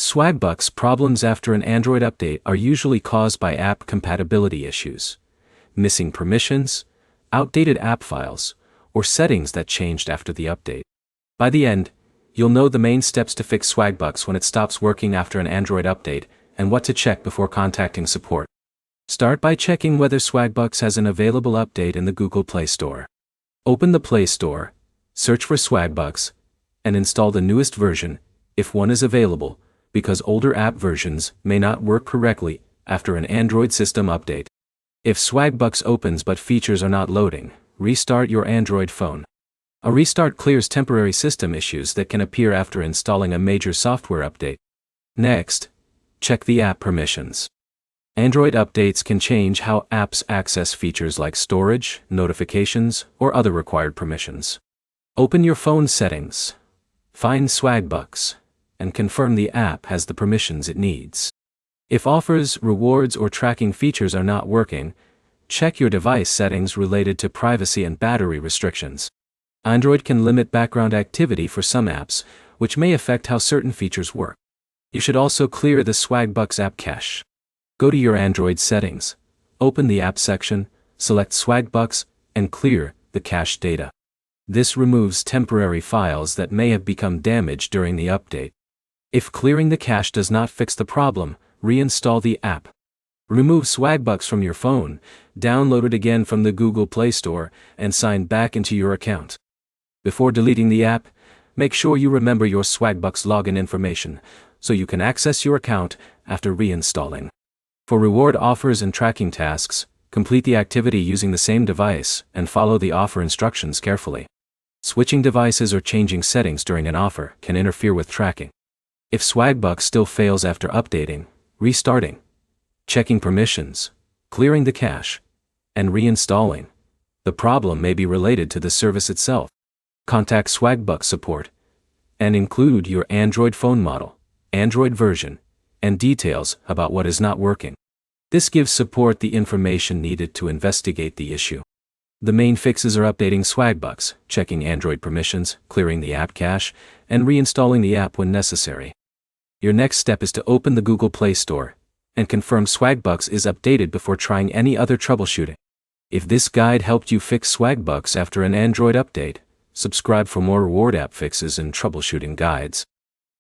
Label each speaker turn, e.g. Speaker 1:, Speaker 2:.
Speaker 1: Swagbucks problems after an Android update are usually caused by app compatibility issues, missing permissions, outdated app files, or settings that changed after the update. By the end, you'll know the main steps to fix Swagbucks when it stops working after an Android update and what to check before contacting support. Start by checking whether Swagbucks has an available update in the Google Play Store. Open the Play Store, search for Swagbucks, and install the newest version, if one is available, because older app versions may not work correctly after an Android system update. If Swagbucks opens but features are not loading, restart your Android phone. A restart clears temporary system issues that can appear after installing a major software update. Next, check the app permissions. Android updates can change how apps access features like storage, notifications, or other required permissions. Open your phone settings, find Swagbucks, and confirm the app has the permissions it needs. If offers, rewards, or tracking features are not working, check your device settings related to privacy and battery restrictions. Android can limit background activity for some apps, which may affect how certain features work. You should also clear the Swagbucks app cache. Go to your Android settings, open the app section, select Swagbucks, and clear the cache data. This removes temporary files that may have become damaged during the update. If clearing the cache does not fix the problem, reinstall the app. Remove Swagbucks from your phone, download it again from the Google Play Store, and sign back into your account. Before deleting the app, make sure you remember your Swagbucks login information, so you can access your account after reinstalling. For reward offers and tracking tasks, complete the activity using the same device and follow the offer instructions carefully. Switching devices or changing settings during an offer can interfere with tracking. If Swagbucks still fails after updating, restarting, checking permissions, clearing the cache, and reinstalling, the problem may be related to the service itself. Contact Swagbucks support and include your Android phone model, Android version, and details about what is not working. This gives support the information needed to investigate the issue. The main fixes are updating Swagbucks, checking Android permissions, clearing the app cache, and reinstalling the app when necessary. Your next step is to open the Google Play Store and confirm Swagbucks is updated before trying any other troubleshooting. If this guide helped you fix Swagbucks after an Android update, subscribe for more reward app fixes and troubleshooting guides.